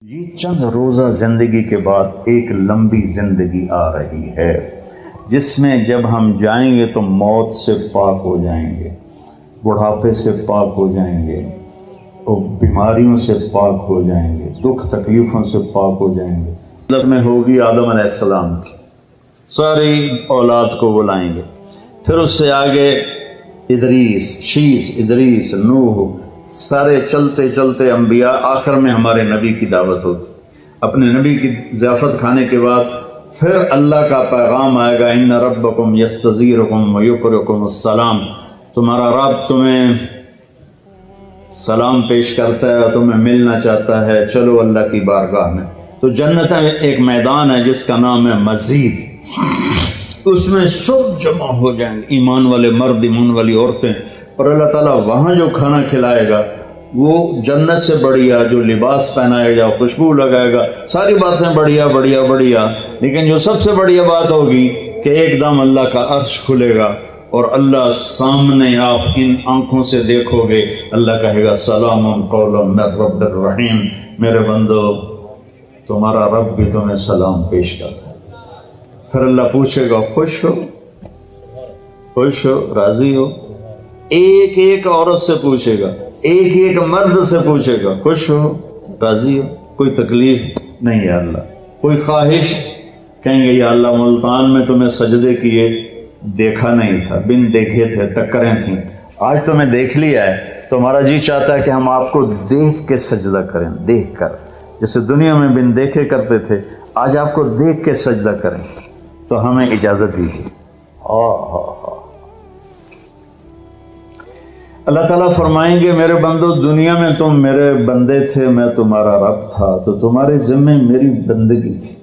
یہ چند روزہ زندگی کے بعد ایک لمبی زندگی آ رہی ہے جس میں جب ہم جائیں گے تو موت سے پاک ہو جائیں گے، بڑھاپے سے پاک ہو جائیں گے اور بیماریوں سے پاک ہو جائیں گے، دکھ تکلیفوں سے پاک ہو جائیں گے۔ حضرت میں ہوگی آدم علیہ السلام کی ساری اولاد کو بلائیں گے، پھر اس سے آگے ادریس، شیس، ادریس، نوح، سارے چلتے چلتے انبیاء، آخر میں ہمارے نبی کی دعوت ہوگی۔ اپنے نبی کی ضیافت کھانے کے بعد پھر اللہ کا پیغام آئے گا، ان ربکم یستزیرکم ویقرکم السلام، تمہارا رب تمہیں سلام پیش کرتا ہے اور تمہیں ملنا چاہتا ہے، چلو اللہ کی بارگاہ میں۔ تو جنت ایک میدان ہے جس کا نام ہے مزید، اس میں سب جمع ہو جائیں گے، ایمان والے مرد، ایمان والی عورتیں، اور اللہ تعالیٰ وہاں جو کھانا کھلائے گا وہ جنت سے بڑھیا، جو لباس پہنائے گا، خوشبو لگائے گا، ساری باتیں بڑھیا بڑھیا بڑھیا، لیکن جو سب سے بڑھیا بات ہوگی کہ ایک دم اللہ کا عرش کھلے گا اور اللہ سامنے، آپ ان آنکھوں سے دیکھو گے، اللہ کہے گا سلام قولا من رب الرحیم، میرے بندو تمہارا رب بھی تمہیں سلام پیش کرتا ہے۔ پھر اللہ پوچھے گا خوش ہو، خوش ہو، راضی ہو؟ ایک ایک عورت سے پوچھے گا، ایک ایک مرد سے پوچھے گا، خوش ہو، راضی ہو؟ کوئی تکلیف نہیں ہے اللہ، کوئی خواہش؟ کہیں گے یا اللہ ملتان میں تمہیں سجدے کیے دیکھا نہیں تھا، بن دیکھے تھے، ٹکریں تھیں، آج تمہیں دیکھ لیا ہے، تمہارا جی چاہتا ہے کہ ہم آپ کو دیکھ کے سجدہ کریں، دیکھ کر، جیسے دنیا میں بن دیکھے کرتے تھے، آج آپ کو دیکھ کے سجدہ کریں، تو ہمیں اجازت دیجیے۔ اللہ تعالیٰ فرمائیں گے میرے بندو دنیا میں تم میرے بندے تھے، میں تمہارا رب تھا، تو تمہارے ذمہ میری بندگی تھی،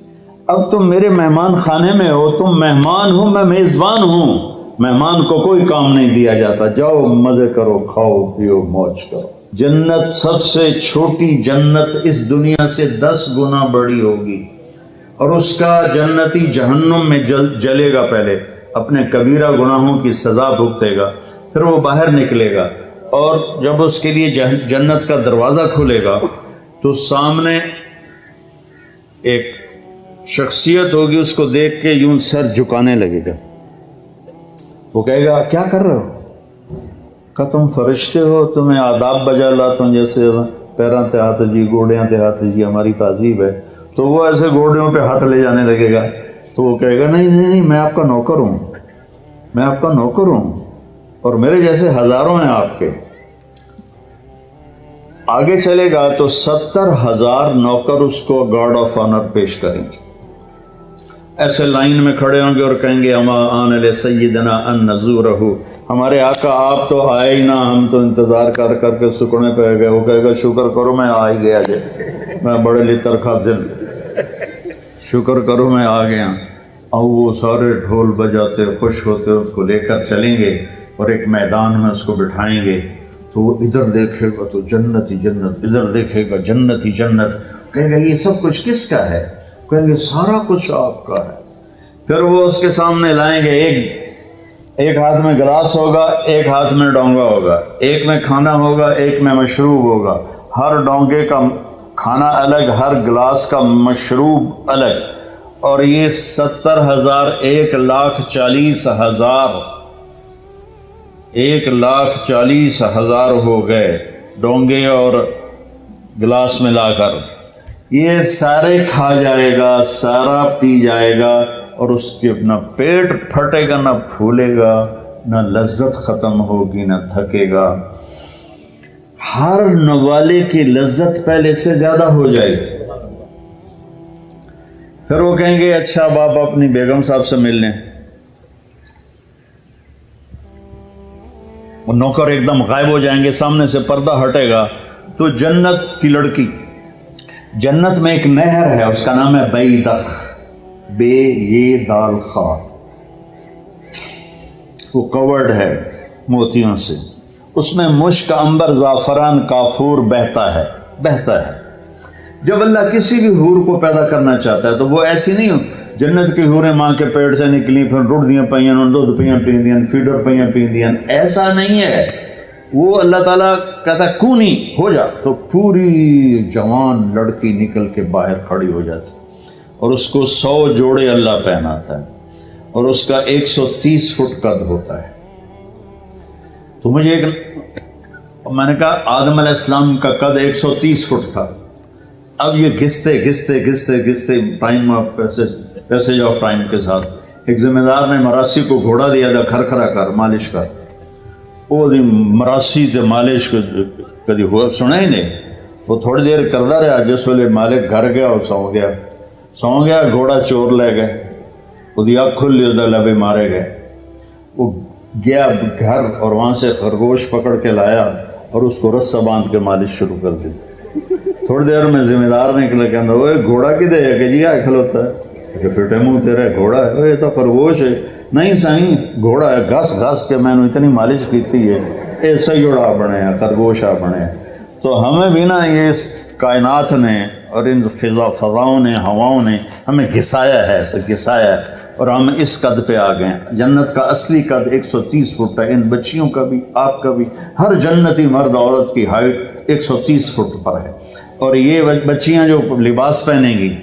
اب تم میرے مہمان خانے میں ہو، تم مہمان ہو، میں میزبان ہوں، مہمان کو کوئی کام نہیں دیا جاتا، جاؤ مزے کرو، کھاؤ پیو موج کرو۔ جنت سب سے چھوٹی جنت اس دنیا سے 10 گنا بڑی ہوگی، اور اس کا جنتی جہنم میں جلے گا، پہلے اپنے کبیرہ گناہوں کی سزا بھگتے گا، پھر وہ باہر نکلے گا، اور جب اس کے لیے جنت کا دروازہ کھلے گا تو سامنے ایک شخصیت ہوگی، اس کو دیکھ کے یوں سر جھکانے لگے گا، وہ کہے گا کیا کر رہے ہو؟ کہ تم فرشتے ہو، تمہیں آداب بجا لاتا ہوں، جیسے پیراں تے ہاتھ جی، گوڑیاں تے ہاتھ جی، ہماری تہذیب ہے، تو وہ ایسے گوڑیوں پہ ہاتھ لے جانے لگے گا، تو وہ کہے گا نہیں نہیں نہیں، میں آپ کا نوکر ہوں، میں آپ کا نوکر ہوں، اور میرے جیسے ہزاروں ہیں آپ کے۔ آگے چلے گا تو 70,000 نوکر اس کو گارڈ آف آنر پیش کریں گے، ایسے لائن میں کھڑے ہوں گے اور کہیں گے اما آن لسیدنا ان نزورہ، ہمارے آقا آپ تو آئے ہی نہ، ہم تو انتظار کر کر کے سکڑے پہ گئے۔ وہ کہے گا شکر کرو میں آ ہی گیا جے، میں بڑے لطر کھا دل، شکر کرو میں آ گیا۔ اور وہ سارے ڈھول بجاتے خوش ہوتے اس کو لے کر چلیں گے اور ایک میدان میں اس کو بٹھائیں گے، تو وہ ادھر دیکھے گا تو جنت ہی جنت، ادھر دیکھے گا جنت ہی جنت، کہے گا یہ سب کچھ کس کا ہے؟ کہیں گے سارا کچھ آپ کا ہے۔ پھر وہ اس کے سامنے لائیں گے، ایک ہاتھ میں گلاس ہوگا، ایک ہاتھ میں ڈونگا ہوگا، ایک میں کھانا ہوگا، ایک میں مشروب ہوگا، ہر ڈونگے کا کھانا الگ، ہر گلاس کا مشروب الگ، اور یہ 70,000 1,40,000 1,40,000 ہو گئے ڈونگے اور گلاس ملا کر، یہ سارے کھا جائے گا، سارا پی جائے گا، اور اس کے نہ پیٹ پھٹے گا، نہ پھولے گا، نہ لذت ختم ہوگی، نہ تھکے گا، ہر نوالے کی لذت پہلے سے زیادہ ہو جائے گی۔ پھر وہ کہیں گے اچھا اب آپ اپنی بیگم صاحب سے مل لیں، وہ نوکر ایک دم غائب ہو جائیں گے، سامنے سے پردہ ہٹے گا تو جنت کی لڑکی، جنت میں ایک نہر ہے، اس کا نام ہے بیدخ، بے یہ دال خا، وہ کورڈ ہے موتیوں سے، اس میں مشک، عنبر، زعفران، کافور بہتا ہے۔ جب اللہ کسی بھی حور کو پیدا کرنا چاہتا ہے تو وہ ایسی نہیں ہو، جنت کی حوریں ماں کے پیٹ سے نکلی، پھر رڑ دیاں پیاں، دودھ پیاں پیندیاں، فیڈر پیاں پیندیاں، ایسا نہیں ہے۔ وہ اللہ تعالیٰ کہتا ہے کونی ہو جا، تو پوری جوان لڑکی نکل کے باہر کھڑی ہو جاتی، اور اس کو 100 جوڑے اللہ پہناتا ہے، اور اس کا 130 فٹ قد ہوتا ہے۔ تو مجھے میں نے کہا آدم علیہ السلام کا قد 130 فٹ تھا، اب یہ گھستے time of passage of time کے ساتھ ایک ذمہ دار نے مراسی کو گھوڑا دیا تھا، کھرکھرا کر مالش کر، وہ مراسی تے مالش کدی ہوا سنا ہی نہیں، وہ تھوڑی دیر کرتا رہا، جس ویلے مالک گھر گیا اور سو گیا گھوڑا چور لے گئے، وہ اکھ کھلی وہ لبے مارے گئے، وہ گیا گھر اور وہاں سے خرگوش پکڑ کے لایا اور اس کو رسہ باندھ کے مالش شروع کر دی۔ تھوڑی دیر میں ذمہ دار نکلے کہ وہ گھوڑا کدے ہے کہ جی آ کھلوتا ہے کہ فٹے منہ تیرا گھوڑا ہے، یہ تو خرگوش ہے، نہیں سائیں گھوڑا ہے، گھس کے میں نے اتنی مالش کیتی ہے یہ صحیح جوڑا بنے ہیں، خرگوش آ بنے ہیں۔ تو ہمیں بھی نا یہ کائنات نے اور ان فضاؤں نے ہواؤں نے ہمیں گھسایا ہے، ایسے گھسایا ہے، اور ہم اس قد پہ آ گئے ہیں۔ جنت کا اصلی قد 130 فٹ ہے، ان بچیوں کا بھی آپ کا بھی، ہر جنتی مرد عورت کی ہائٹ 130 فٹ پر ہے، اور یہ بچیاں جو لباس پہنیں گی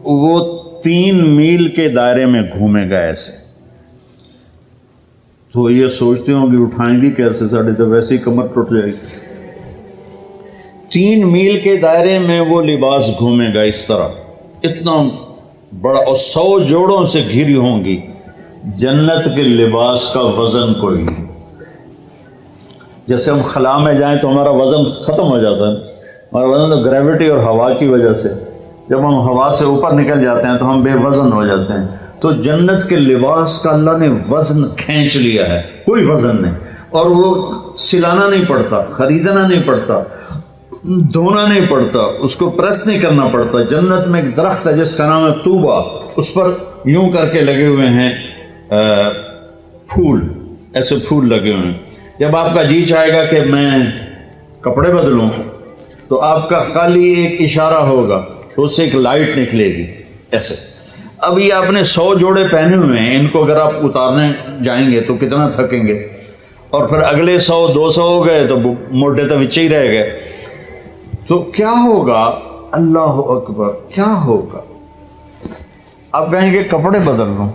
وہ 3 میل کے دائرے میں گھومے گا ایسے۔ تو یہ سوچتے ہوں کہ اٹھائیں گی کیسے، ساڑھے تو ویسے ہی کمر ٹوٹ جائے گی۔ 3 میل کے دائرے میں وہ لباس گھومے گا اس طرح، اتنا بڑا، اور 100 جوڑوں سے گھری ہوں گی۔ جنت کے لباس کا وزن کوئی نہیں، جیسے ہم خلا میں جائیں تو ہمارا وزن ختم ہو جاتا ہے، ہمارا وزن تو گریوٹی اور ہوا کی وجہ سے، جب ہم ہوا سے اوپر نکل جاتے ہیں تو ہم بے وزن ہو جاتے ہیں۔ تو جنت کے لباس کا اللہ نے وزن کھینچ لیا ہے، کوئی وزن نہیں، اور وہ سلانا نہیں پڑتا، خریدنا نہیں پڑتا، دھونا نہیں پڑتا، اس کو پریس نہیں کرنا پڑتا۔ جنت میں ایک درخت ہے جس کا نام ہے طوبہ، اس پر یوں کر کے لگے ہوئے ہیں پھول، ایسے پھول لگے ہوئے ہیں۔ جب آپ کا جی چاہے گا کہ میں کپڑے بدلوں تو آپ کا خالی ایک اشارہ ہوگا تو اس سے ایک لائٹ نکلے گی ایسے۔ اب یہ آپ نے 100 جوڑے پہنے ہوئے ہیں، ان کو اگر آپ اتارنے جائیں گے تو کتنا تھکیں گے، اور پھر اگلے 100 200 ہو گئے تو موٹے تو بچے ہی رہ گئے۔ تو کیا ہوگا، اللہ اکبر، کیا ہوگا؟ آپ کہیں گے کپڑے بدل لوں،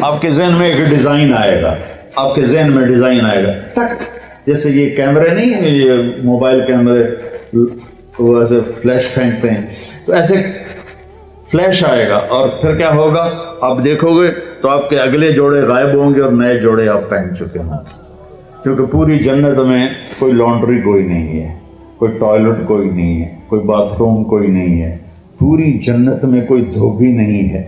آپ کے ذہن میں ایک ڈیزائن آئے گا، آپ کے ذہن میں ڈیزائن آئے گا، ٹک، جیسے یہ کیمرے نہیں ہیں، یہ موبائل کیمرے وہ ایسے فلیش پھینکتے ہیں، تو ایسے فلیش آئے گا، اور پھر کیا ہوگا، آپ دیکھو گے تو آپ کے اگلے جوڑے غائب ہوں گے اور نئے جوڑے آپ پہن چکے ہوں گے، کیونکہ پوری جنت میں کوئی لانڈری کوئی نہیں ہے، کوئی ٹوائلٹ کوئی نہیں ہے، کوئی باتھ روم کوئی نہیں ہے، پوری جنت میں کوئی دھوبی نہیں ہے۔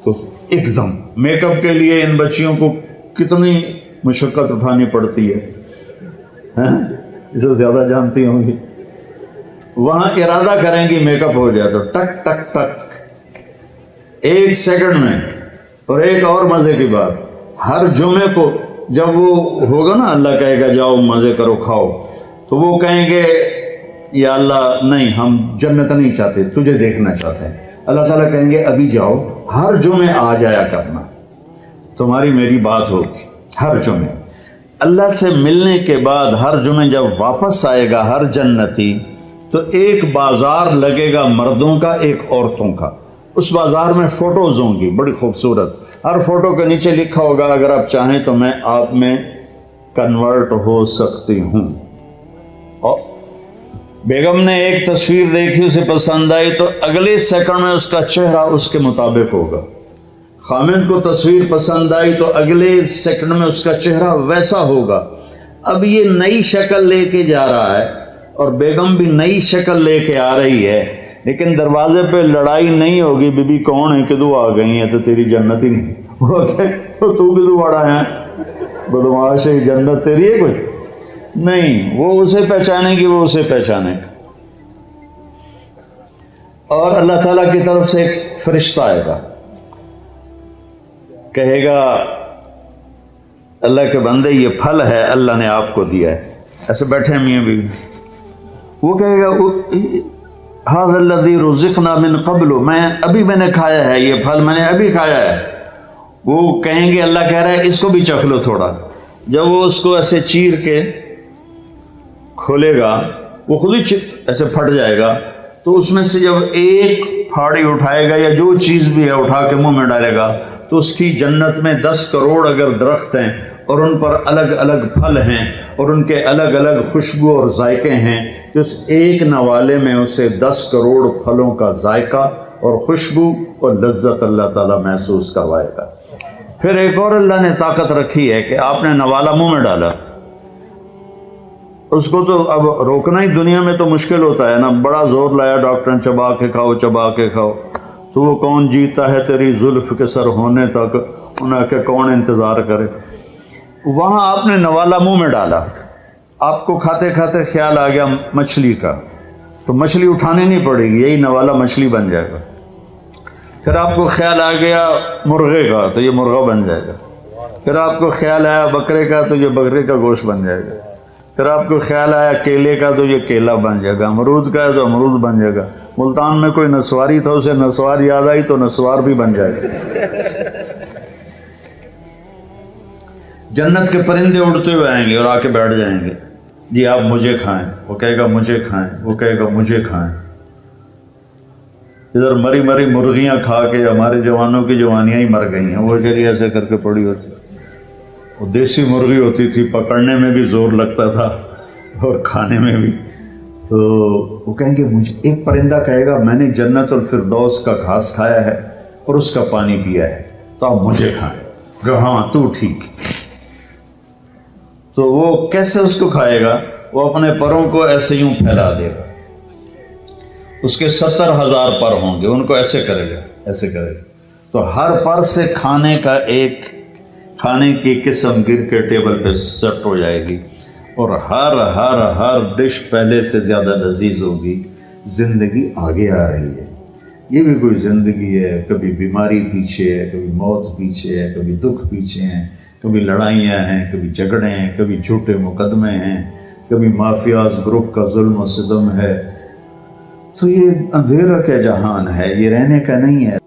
تو ایک دم میک اپ کے لیے ان بچیوں کو کتنی مشقت اٹھانی پڑتی ہے، اسے زیادہ جانتی ہوں گی۔ وہاں ارادہ کریں گی میک اپ ہو جائے تو ٹک ٹک ٹک 1 سیکنڈ میں۔ اور ایک اور مزے کی بات، ہر جمعے کو جب وہ ہوگا نا، اللہ کہے گا جاؤ مزے کرو کھاؤ، تو وہ کہیں گے یا اللہ نہیں، ہم جنت نہیں چاہتے، تجھے دیکھنا چاہتے ہیں۔ اللہ تعالیٰ کہیں گے ابھی جاؤ، ہر جمعے آ جایا کرنا، تمہاری میری بات ہوگی ہر جمعے۔ اللہ سے ملنے کے بعد ہر جمعے جب واپس آئے گا ہر جنتی، تو ایک بازار لگے گا مردوں کا، ایک عورتوں کا۔ اس بازار میں فوٹوز ہوں گی بڑی خوبصورت، ہر فوٹو کے نیچے لکھا ہوگا اگر آپ چاہیں تو میں آپ میں کنورٹ ہو سکتی ہوں۔ اور بیگم نے ایک تصویر دیکھی، اسے پسند آئی تو اگلے سیکنڈ میں اس کا چہرہ اس کے مطابق ہوگا۔ خامد کو تصویر پسند آئی تو اگلے سیکنڈ میں اس کا چہرہ ویسا ہوگا۔ اب یہ نئی شکل لے کے جا رہا ہے اور بیگم بھی نئی شکل لے کے آ رہی ہے، لیکن دروازے پہ لڑائی نہیں ہوگی، بی بی کون ہے، کدو آ گئی ہیں تو تیری جنت ہی نہیں، وہ تو کدو آڑا ہے، بدماش ہے، جنت تیری ہے کوئی نہیں، وہ اسے پہچانے گی، وہ اسے پہچانے گا۔ اور اللہ تعالیٰ کی طرف سے ایک فرشتہ آئے گا، کہے گا اللہ کے بندے یہ پھل ہے اللہ نے آپ کو دیا ہے، ایسے بیٹھے ہیں میاں بیوی، وہ کہے گا ھذا الذی رزقنا من قبل، میں نے کھایا ہے یہ پھل، میں نے ابھی کھایا ہے۔ وہ کہیں گے اللہ کہہ رہا ہے اس کو بھی چکھ لو تھوڑا۔ جب وہ اس کو ایسے چیر کے کھولے گا وہ خود ہی ایسے پھٹ جائے گا، تو اس میں سے جب ایک پھاڑی اٹھائے گا یا جو چیز بھی ہے اٹھا کے منہ میں ڈالے گا تو اس کی جنت میں 10 کروڑ اگر درخت ہیں اور ان پر الگ الگ پھل ہیں اور ان کے الگ الگ خوشبو اور ذائقے ہیں، تو اس ایک نوالے میں اسے 10 کروڑ پھلوں کا ذائقہ اور خوشبو اور لذت اللہ تعالیٰ محسوس کروائے گا۔ پھر ایک اور اللہ نے طاقت رکھی ہے کہ آپ نے نوالا منہ میں ڈالا، اس کو تو اب روکنا ہی دنیا میں تو مشکل ہوتا ہے نا، بڑا زور لایا ڈاکٹر نے چبا کے کھاؤ چبا کے کھاؤ، تو وہ کون جیتا ہے تیری زلف کے سر ہونے تک، انہیں کہ کون انتظار کرے۔ وہاں آپ نے نوالا منہ میں ڈالا، آپ کو کھاتے کھاتے خیال آ گیا مچھلی کا، تو مچھلی اٹھانی نہیں پڑے گی، یہی نوالا مچھلی بن جائے گا۔ پھر آپ کو خیال آ گیا مرغے کا، تو یہ مرغا بن جائے گا۔ پھر آپ کو خیال آیا بکرے کا، تو یہ بکرے کا گوشت بن جائے گا۔ پھر آپ کو خیال آیا کیلے کا، تو یہ کیلا بن جائے گا۔ امرود کا ہے تو امرود بن جائے گا۔ ملتان میں کوئی نسواری تھا، اسے نسوار یاد آئی تو نسوار بھی بن جائے گا۔ جنت کے پرندے اڑتے ہوئے آئیں گے اور آ کے بیٹھ جائیں گے، جی آپ مجھے کھائیں، وہ کہے گا مجھے کھائیں، وہ کہے گا مجھے کھائیں۔ ادھر مری مری مرغیاں کھا کے ہمارے جوانوں کی جوانیاں ہی مر گئی ہیں، وہ چلیے ایسے کر کے پڑی ہوتی، وہ دیسی مرغی ہوتی تھی، پکڑنے میں بھی زور لگتا تھا اور کھانے میں بھی۔ تو وہ کہیں گے مجھے، ایک پرندہ کہے گا میں نے جنت الفردوس کا گھاس کھایا ہے اور اس کا پانی پیا ہے، تو آپ مجھے کھائیں۔ کہ ہاں تو ٹھیک۔ تو وہ کیسے اس کو کھائے گا؟ وہ اپنے پروں کو ایسے یوں پھیلا دے گا، اس کے 70,000 پر ہوں گے، ان کو ایسے کرے گا، ایسے کرے گا، تو ہر پر سے کھانے کا ایک کھانے کی قسم گر کے ٹیبل پہ سیٹ ہو جائے گی، اور ہر ڈش پہلے سے زیادہ لذیذ ہوگی۔ زندگی آگے آ رہی ہے، یہ بھی کوئی زندگی ہے، کبھی بیماری پیچھے ہے، کبھی موت پیچھے ہے، کبھی دکھ پیچھے ہیں، کبھی لڑائیاں ہیں، کبھی جھگڑے ہیں، کبھی جھوٹے مقدمے ہیں، کبھی مافیاز گروپ کا ظلم و ستم ہے۔ تو یہ اندھیرا کا جہان ہے، یہ رہنے کا نہیں ہے۔